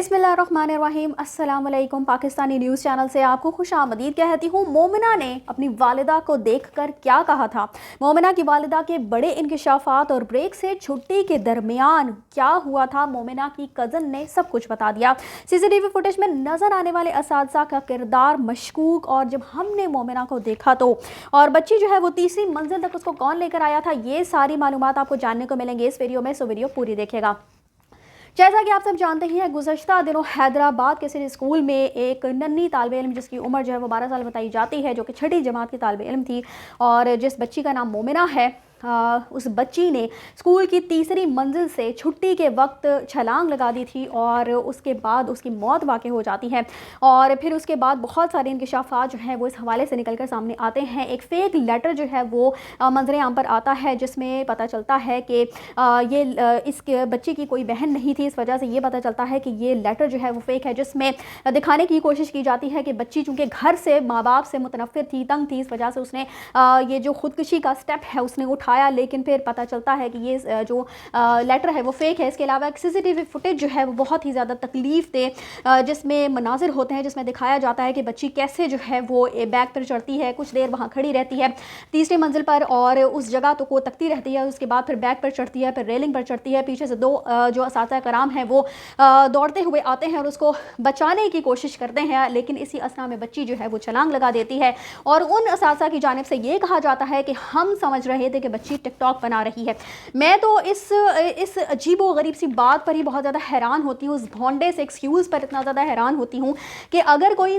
बिस्मिल्लाहिर्रहमानिर्रहीम। अस्सलाम वालेकुम। पाकिस्तानी न्यूज़ चैनल से आपको खुशामदीद कहती हूँ। मोमिना ने अपनी वालिदा को देखकर क्या कहा था। मोमिना की वालिदा के बड़े इंकशाफात और ब्रेक से छुट्टी के दरमियान क्या हुआ था, मोमिना की कज़न ने सब कुछ बता दिया। सीसीटीवी फुटेज में नज़र आने वाले असातिज़ा का किरदार मशकूक, और जब हमने मोमिना को देखा तो और बच्ची जो है वो तीसरी मंजिल तक उसको कौन लेकर आया था, ये सारी मालूमात आपको जानने को मिलेंगे इस वीडियो में, सो वीडियो पूरी देखिएगा। जैसा कि आप सब जानते ही हैं, गुज़श्ता दिनों हैदराबाद के सिटी स्कूल में एक नन्ही तालिब इल्म जिसकी उम्र जो है वो 12 साल बताई जाती है, जो कि छठी जमात की तालिब इल्म थी, और जिस बच्ची का नाम मोमिना है, उस बच्ची ने स्कूल की तीसरी मंजिल से छुट्टी के वक्त छलांग लगा दी थी और उसके बाद उसकी मौत वाक़ई हो जाती है। और फिर उसके बाद बहुत सारे इंकशाफात जो हैं वो इस हवाले से निकल कर सामने आते हैं। एक फ़ेक लेटर जो है वो मंजर आम पर आता है, जिसमें पता चलता है कि ये इस बच्ची की कोई बहन नहीं थी। इस वजह से ये पता चलता है कि ये लेटर जो है वो फ़ेक है, जिसमें दिखाने की कोशिश की जाती है कि बच्ची चूँकि घर से माँ बाप से मुतनफ़िर थी, तंग थी, इस वजह से उसने ये जो ख़ुदकुशी का स्टेप है उसने उठाया। लेकिन फिर पता चलता है कि ये जो लेटर है वो फेक है। इसके अलावा एक सीसीटीवी फुटेज जो है वो बहुत ही ज़्यादा तकलीफ दे, जिसमें मनाजिर होते हैं, जिसमें दिखाया जाता है कि बच्ची कैसे जो है वो बैग पर चढ़ती है, कुछ देर वहाँ खड़ी रहती है तीसरी मंजिल पर और उस जगह तो को तकती रहती है, उसके बाद फिर बैग पर चढ़ती है, फिर रेलिंग पर चढ़ती है। पीछे से दो जो असातिज़ा कराम हैं वो दौड़ते हुए आते हैं और उसको बचाने की कोशिश करते हैं, लेकिन इसी असना में बच्ची जो है वो छलांग लगा देती है। और उन असातिज़ा की जानिब से ये कहा जाता है कि हम समझ रहे थे कि बच्ची टिकटॉक बना रही है। मैं तो इस अजीबो गरीब सी बात पर ही बहुत ज़्यादा हैरान होती हूँ, उस भोंडे से एक्सक्यूज़ पर इतना ज़्यादा हैरान होती हूँ कि अगर कोई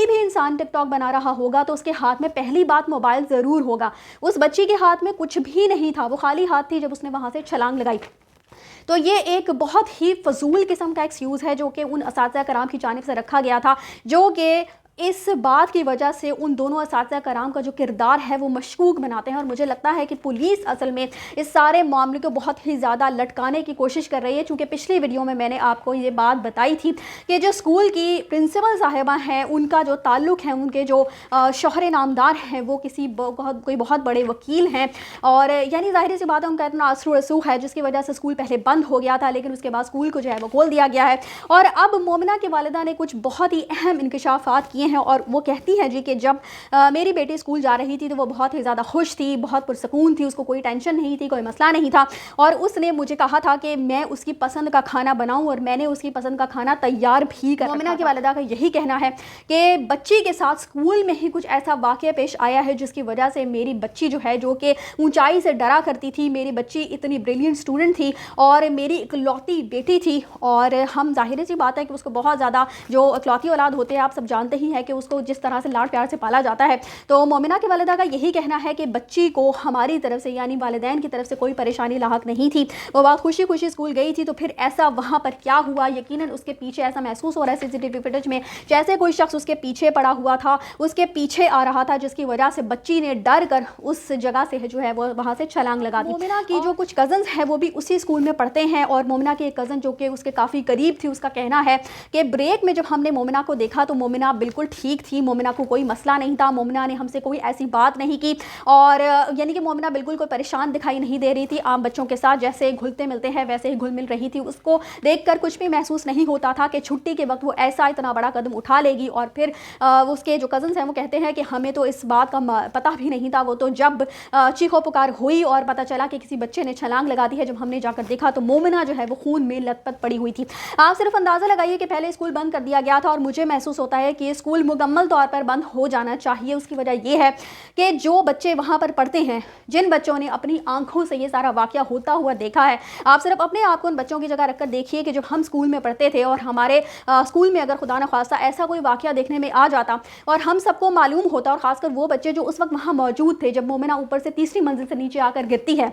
भी इंसान टिकटॉक बना रहा होगा तो उसके हाथ में पहली बात मोबाइल ज़रूर होगा। उस बच्ची के हाथ में कुछ भी नहीं था, वो खाली हाथ थी जब उसने वहाँ से छलांग लगाई। तो ये एक बहुत ही फजूल किस्म का एक्सक्यूज़ है जो कि उन असातिज़ा कराम की जानिब से रखा गया था, जो कि इस बात की वजह से उन दोनों असातिज़ा कराम का जो किरदार है वो मशकूक बनाते हैं। और मुझे लगता है कि पुलिस असल में इस सारे मामले को बहुत ही ज़्यादा लटकाने की कोशिश कर रही है, क्योंकि पिछली वीडियो में मैंने आपको ये बात बताई थी कि जो स्कूल की प्रिंसिपल साहिबा हैं उनका जो ताल्लुक़ है, उनके जो शोहरे नामदार हैं वो कोई बहुत बड़े वकील हैं, और यानी ज़ाहिर सी बात है उनका इतना असर रसूख है जिसकी वजह से स्कूल पहले बंद हो गया था, लेकिन उसके बाद स्कूल को जो है वो खोल दिया गया है। और अब मोमिना की वालिदा ने कुछ बहुत ही अहम इंकशाफात किए हैं, और वो कहती है जी कि जब मेरी बेटी स्कूल जा रही थी तो वो बहुत ही ज़्यादा खुश थी, बहुत पुरसकून थी, उसको कोई टेंशन नहीं थी, कोई मसला नहीं था, और उसने मुझे कहा था कि मैं उसकी पसंद का खाना बनाऊं, और मैंने उसकी पसंद का खाना तैयार भी कर। मोमिना की वालिदा का यही कहना है कि बच्ची के साथ स्कूल में ही कुछ ऐसा वाक़या पेश आया है जिसकी वजह से मेरी बच्ची जो है, जो कि ऊंचाई से डरा करती थी, मेरी बच्ची इतनी ब्रिलियंट स्टूडेंट थी और मेरी इकलौती बेटी थी, और हम ज़ाहिर सी बात है कि उसको बहुत ज़्यादा जो इकलौती औलाद होते हैं आप सब जानते ही हैं कि उसको जिस तरह से लाड प्यार से पाला जाता है। तो मोमिना की वालिदा का यही कहना है कि बच्ची को हमारी तरफ से यानी वालिदैन की तरफ से कोई परेशानी लाहक नहीं थी, वो बात खुशी खुशी स्कूल गई थी। तो फिर ऐसा वहाँ पर क्या हुआ, यकीनन उसके पीछे ऐसा महसूस हो रहा है सीसीटीवी फुटेज में जैसे कोई शख्स उसके पीछे पड़ा हुआ था, उसके पीछे आ रहा था, जिसकी वजह से बच्ची ने डर कर उस जगह से जो है वो वहाँ से छलांग लगा दी। मोमिना की जो कुछ कज़न्स हैं वो भी उसी स्कूल में पढ़ते हैं, और मोमिना की एक कज़न जो कि उसके काफ़ी करीब थी, उसका कहना है कि ब्रेक में जब हमने मोमिना को देखा तो मोमिना बिल्कुल ठीक थी, मोमिना को कोई मसला नहीं था, मोमिना ने हमसे कोई ऐसी बात नहीं की, और यानी कि मोमिना बिल्कुल कोई परेशान दिखाई नहीं दे रही थी, आम बच्चों के साथ जैसे घुलते मिलते हैं वैसे ही घुल मिल रही थी। उसको देखकर कुछ भी महसूस नहीं होता था कि छुट्टी के वक्त वो ऐसा इतना बड़ा कदम उठा लेगी। और फिर उसके जो कज़न्स हैं वो कहते हैं कि हमें तो इस बात का पता भी नहीं था, वो तो जब चीखो पुकार हुई और पता चला कि किसी बच्चे ने छलांग लगा दी है, जब हमने जाकर देखा तो मोमिना जो है वो खून में लथपथ पड़ी हुई थी। आप सिर्फ अंदाज़ा लगाइए कि पहले स्कूल बंद कर दिया गया था, और मुझे महसूस होता है कि स्कूल मुकम्मल तौर पर बंद हो जाना चाहिए। उसकी वजह यह है कि जो बच्चे वहाँ पर पढ़ते हैं, जिन बच्चों ने अपनी आंखों से ये सारा वाक़या होता हुआ देखा है, आप सिर्फ अपने आप को उन बच्चों की जगह रखकर देखिए कि जब हम स्कूल में पढ़ते थे और हमारे स्कूल में अगर खुदा न खास्ता ऐसा कोई वाक़या देखने में आ जाता और हम सबको मालूम होता, और ख़ासकर वो बच्चे जो उस वक्त वहाँ मौजूद थे जब मोमिना ऊपर से तीसरी मंजिल से नीचे आकर गिरती है,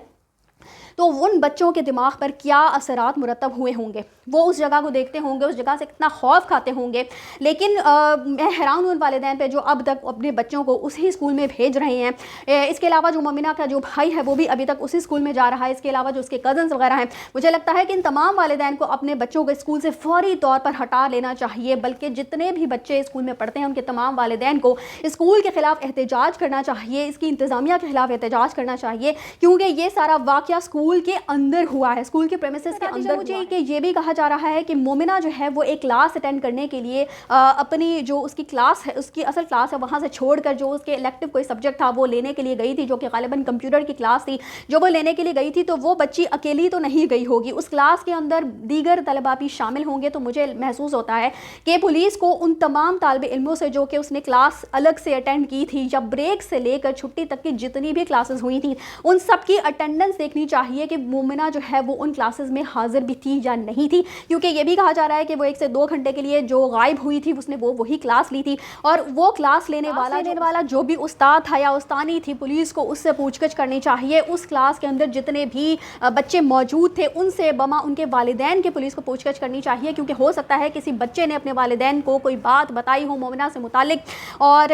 तो उन बच्चों के दिमाग पर क्या असरात मुरतब हुए होंगे, वो उस जगह को देखते होंगे, उस जगह से कितना खौफ खाते होंगे। लेकिन मैं हैरान हूँ उन वालिदैन पे जो अब तक अपने बच्चों को उसी स्कूल में भेज रहे हैं। इसके अलावा जो मोमिना का जो भाई है वो भी अभी तक उसी स्कूल में जा रहा है, इसके अलावा जो उसके कज़न्स वगैरह हैं। मुझे लगता है कि इन तमाम वालिदैन को अपने बच्चों को स्कूल से फौरी तौर पर हटा लेना चाहिए, बल्कि जितने भी बच्चे स्कूल में पढ़ते हैं उनके तमाम वालिदैन को स्कूल के ख़िलाफ़ एहतजाज करना चाहिए, इसकी इंतज़ामिया के ख़िलाफ़ एहतजाज करना चाहिए, क्योंकि ये सारा वाक़या स्कूल स्कूल के अंदर हुआ है, स्कूल के प्रेमिसेस के अंदर मुझे कि ये भी कहा जा रहा है कि मोमिना जो है वो एक क्लास अटेंड करने के लिए अपनी जो उसकी क्लास है, उसकी असल क्लास है, वहाँ से छोड़कर जो उसके इलेक्टिव कोई सब्जेक्ट था वो लेने के लिए गई थी, जो कि गालिबन कंप्यूटर की क्लास थी, जो वो लेने के लिए गई थी। तो वो बच्ची अकेली तो नहीं गई होगी, उस क्लास के अंदर दीगर तलबा भी शामिल होंगे। तो मुझे महसूस होता है कि पुलिस को उन तमाम तालिब इल्मों से जो कि उसने क्लास अलग से अटेंड की थी, या ब्रेक से लेकर छुट्टी तक की जितनी भी क्लासेस हुई थी, उन सब की अटेंडेंस देखनी चाहिए कि मोमिना जो है वो उन क्लासेस में हाजिर भी थी या नहीं थी। क्योंकि ये भी कहा जा रहा है कि वो 1 से 2 घंटे के लिए जो गायब हुई थी उसने वही क्लास ली थी, और वो क्लास लेने वाला जो भी उस्ताद था या उस्तानी थी, पुलिस को उससे पूछगछ करनी चाहिए। उस क्लास के अंदर जितने भी बच्चे मौजूद थे उनसे बमा उनके वालिदैन के पुलिस को पूछगछ करनी चाहिए, क्योंकि हो सकता है किसी बच्चे ने अपने वालिदैन को कोई बात बताई हो मोमिना से मुतालिक, और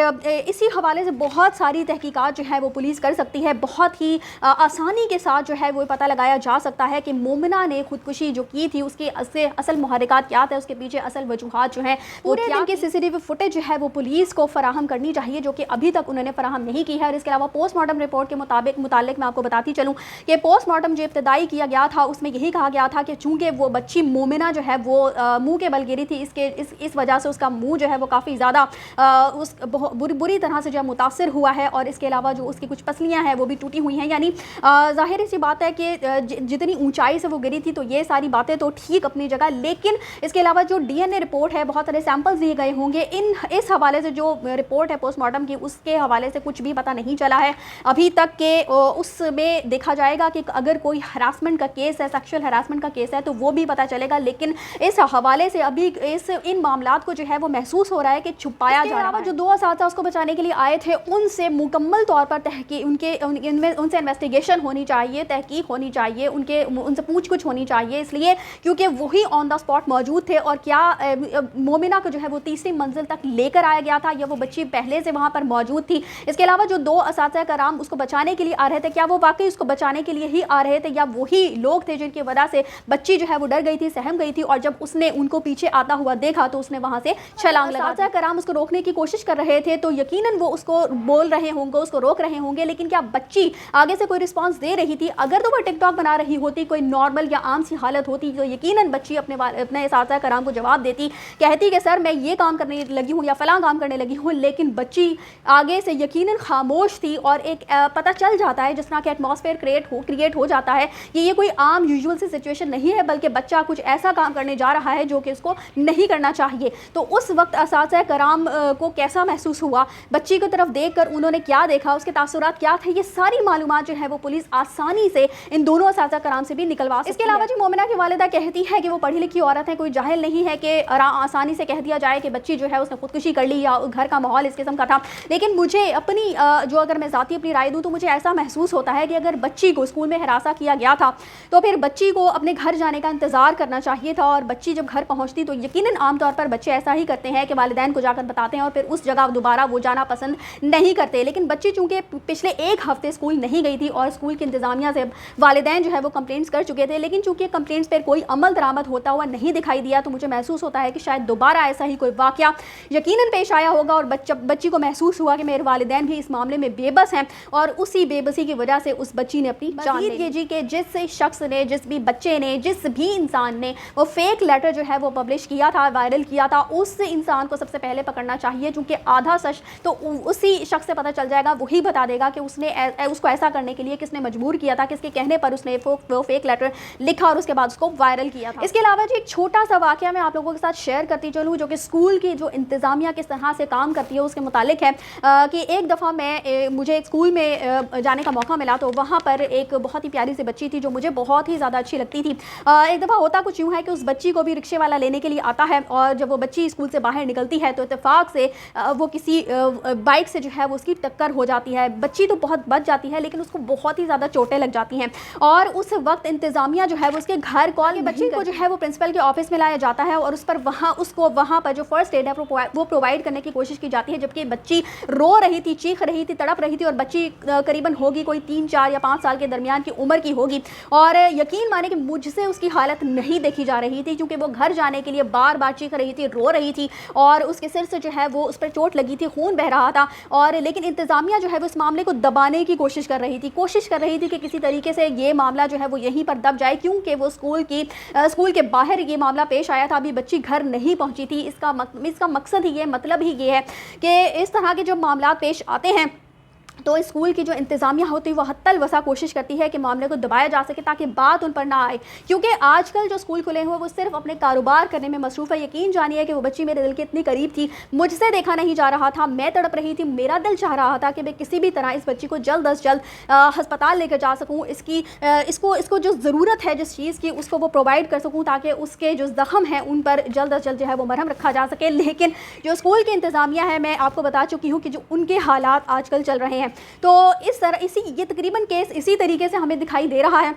इसी हवाले से बहुत सारी तहकीकात जो है वो पुलिस कर सकती है। बहुत ही आसानी के साथ जो है वो पता लगाया जा सकता है कि मोमिना ने खुदकुशी जो की थी उसके असल मुहर्रिकात क्या थे, उसके पीछे असल वजूहात जो हैं पूरे दिन की सीसीटीवी फुटेज जो है वो पुलिस को फराहम करनी चाहिए, जो कि अभी तक उन्होंने फराहम नहीं की है। और इसके अलावा पोस्टमार्टम रिपोर्ट के मुताबिक मैं आपको बताती चलूँ कि पोस्टमार्टम जो इब्तदाई किया गया था उसमें यही कहा गया था कि चूँकि वो बच्ची मोमिना जो है वो मुँह के बल गिरी थी, इस वजह से उसका मुँह जो है वो काफ़ी ज़्यादा बुरी तरह से जो मुतासर हुआ है, और इसके अलावा जो उसकी कुछ पसलियाँ हैं वो भी टूटी हुई हैं। यानी ज़ाहिर सी बात है कि जितनी ऊंचाई से वो गिरी थी तो ये सारी बातें तो ठीक अपनी जगह, लेकिन इसके अलावा जो डीएनए रिपोर्ट है, बहुत सारे सैंपल्स दिए गए होंगे, इस हवाले से जो रिपोर्ट है पोस्टमार्टम की उसके हवाले से कुछ भी पता नहीं चला है अभी तक के। उसमें देखा जाएगा कि अगर कोई हरासमेंट का केस है, सेक्सुअल हरासमेंट का केस है तो वो भी पता चलेगा, लेकिन इस हवाले से अभी इन मामलात को जो है वो महसूस हो रहा है कि छुपाया जा रहा है। जो 2 असातिज़ा उसको बचाने के लिए आए थे उनसे मुकम्मल तौर पर उनसे इन्वेस्टिगेशन होनी चाहिए, तहकीक होनी चाहिए, उनसे पूछ-कुछ होनी चाहिए, इसलिए क्योंकि वही ऑन द स्पॉट मौजूद थे। और क्या मोमिना को जो है वो तीसरी मंजिल तक लेकर आया गया था, या वो बच्ची पहले से वहाँ पर मौजूद थी? इसके अलावा जो 2 असातिज़ा कराम उसको बचाने के लिए आ रहे थे, क्या वो वाकई उसको बचाने के लिए ही आ रहे थे, या वही लोग थे जिनकी वजह से बच्ची जो है वो डर गई थी, सहम गई थी, और जब उसने उनको पीछे आता हुआ देखा तो उसने वहाँ से छलांग लगा दी। कराम उसको रोकने की कोशिश कर रहे थे तो यकीनन वो उसको बोल रहे होंगे, उसको रोक रहे होंगे, लेकिन क्या बच्ची आगे से कोई रिस्पांस दे रही थी? अगर तो वो टिकटॉक बना रही होती, कोई नॉर्मल या आम सी हालत होती, तो यकीनन बच्ची अपने असातिज़ा कराम को जवाब देती, कहती कि सर मैं ये काम करने लगी हूँ या फलां काम करने लगी हूँ, लेकिन बच्ची आगे से यकीनन खामोश थी। और एक पता चल जाता है जिस तरह के एटमॉस्फेयर क्रिएट हो जाता है कि ये कोई आम यूजुअल सी सिचुएशन नहीं है, बल्कि बच्चा कुछ ऐसा काम करने जा रहा है जो कि उसको नहीं करना चाहिए। तो उस वक्त असातिज़ा कराम को कैसा महसूस हुआ, बच्ची की तरफ देखकर उन्होंने क्या देखा, उसके तासुरात क्या थे, ये सारी मालूमात जो है वो पुलिस आसानी से इन दोनों असातिज़ा कराम से भी निकलवा सकती है। इसके अलावा जी मोमिना की वालिदा कहती है कि वो पढ़ी लिखी औरत है, कोई जाहिल नहीं है कि आसानी से कह दिया जाए कि बच्ची जो है उसने खुदकुशी कर ली या घर का माहौल इस किस्म का था। लेकिन मुझे अपनी जो अगर मैं ज़ाती अपनी राय दूँ तो मुझे ऐसा महसूस होता है कि अगर बच्ची को स्कूल में हरासा किया गया था तो फिर बच्ची को अपने घर जाने का इंतज़ार करना चाहिए था, और बच्ची जब घर पहुँचती तो यकीनन आमतौर पर बच्चे ऐसा ही करते हैं कि वालिदैन को जाकर बताते हैं और फिर उस जगह दोबारा वो जाना पसंद नहीं करते। लेकिन बच्ची चूँकि पिछले 1 हफ्ते स्कूल नहीं गई थी और स्कूल की इंतज़ामिया से वालिदैन जो है वो कंप्लेंट्स कर चुके थे, लेकिन चूँकि कंप्लेंट्स पर कोई अमल दरामद होता हुआ नहीं दिखाई दिया, तो मुझे महसूस होता है कि शायद दोबारा ऐसा ही कोई वाक़या यकीनन पेश आया होगा, और बच्ची को महसूस हुआ कि मेरे वालिदैन भी इस मामले में बेबस हैं, और उसी बेबसी की वजह से उस बच्ची ने अपनी जान ली। ये जी कि जिस शख्स ने, जिस भी बच्चे ने, जिस भी इंसान ने वो फेक लेटर जो है वो पब्लिश किया था, वायरल किया था, उस इंसान को सबसे पहले पकड़ना चाहिए, क्योंकि आधा सच तो उसी शख्स से पता चल जाएगा, वही बता देगा कि उसको ऐसा करने के लिए किसने मजबूर किया था, किसके कहने पर उसने वो फेक लेटर लिखा और उसके बाद उसको वायरल किया था। इसके अलावा जी एक छोटा सा वाकया मैं आप लोगों के साथ शेयर करती चलूँ, जो कि स्कूल की जो इंतज़ामिया किस तरह से काम करती है उसके मुतालिक है। कि एक दफ़ा मुझे एक स्कूल में जाने का मौका मिला, तो वहाँ पर एक बहुत ही प्यारी सी बच्ची थी जो मुझे बहुत ही ज़्यादा अच्छी लगती थी। एक दफ़ा होता कुछ यूँ है कि उस बच्ची को भी रिक्शे वाला लेने के लिए आता है, और जब वो बच्ची स्कूल से बाहर निकलती है तो इत्तेफाक से वो किसी बाइक से जो है वो उसकी टक्कर हो जाती है। बच्ची तो बहुत बच जाती है, लेकिन उसको बहुत ही ज़्यादा चोटें लग जाती हैं, और उस वक्त इंतज़ामिया जो है वो उसके घर कॉल बच्ची को जो है वो प्रिंसिपल के ऑफिस में लाया जाता है, और उस पर वहाँ पर जो फर्स्ट एड है वो प्रोवाइड करने की कोशिश की जाती है, जबकि बच्ची रो रही थी, चीख रही थी, तड़प रही थी, और बच्ची करीबन होगी कोई 3, 4 या 5 साल के दरमियान की उम्र की होगी, और यकीन माने कि मुझसे उसकी हालत नहीं देखी जा रही थी, क्योंकि वो घर जाने के लिए बार बार चीख रही थी, रो रही थी, और उसके सिर से जो है वो उस पर चोट लगी थी, खून बह रहा था, और लेकिन इंतज़ामिया जो है वो इस मामले को दबाने की कोशिश कर रही थी कि किसी तरीके سے یہ معاملہ جو ہے وہ یہیں پر دب جائے، کیونکہ وہ اسکول کے باہر یہ معاملہ پیش آیا تھا، ابھی بچی گھر نہیں پہنچی تھی۔ اس کا مقصد ہی یہ، مطلب ہی یہ ہے کہ اس طرح کے جب معاملات پیش آتے ہیں تو اسکول کی جو انتظامیہ ہوتی ہے وہ حتی الوسع کوشش کرتی ہے کہ معاملے کو دبایا جا سکے تاکہ بات ان پر نہ آئے، کیونکہ آج کل جو اسکول کھلے ہوئے وہ صرف اپنے کاروبار کرنے میں مصروف ہے۔ یقین جانیے کہ وہ بچی میرے دل کے اتنی قریب تھی، مجھ سے دیکھا نہیں جا رہا تھا، میں تڑپ رہی تھی، میرا دل چاہ رہا تھا کہ میں کسی بھی طرح اس بچی کو جلد از جلد ہسپتال لے کر جا سکوں، اس کو جو ضرورت ہے جس چیز کی اس کو وہ پرووائڈ کر سکوں تاکہ اس کے جو زخم ہیں ان پر جلد از جلد جو ہے وہ مرہم رکھا جا سکے۔ لیکن جو اسکول کی انتظامیہ ہے، میں آپ کو بتا چکی ہوں کہ جو ان کے حالات آج کل چل رہے ہیں، تو یہ تقریباً کیس اسی طریقے سے ہمیں دکھائی دے رہا ہے۔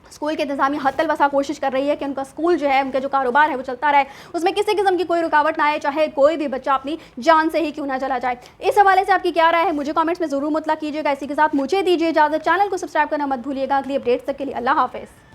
اسکول کے انتظامیہ حتی الوسع کوشش کر رہی ہے کہ ان کا اسکول جو ہے، ان کا جو کاروبار ہے وہ چلتا رہے، اس میں کسی قسم کی کوئی رکاوٹ نہ آئے، چاہے کوئی بھی بچہ اپنی جان سے ہی کیوں نہ چلا جائے۔ اس حوالے سے آپ کی کیا رائے ہے مجھے کامنٹس میں ضرور مطلع کیجیے گا۔ اسی کے ساتھ مجھے دیجیے اجازت، چینل کو سبسکرائب کرنا مت بھولیے گا۔ اگلی اپڈیٹس تک کے لیے اللہ حافظ۔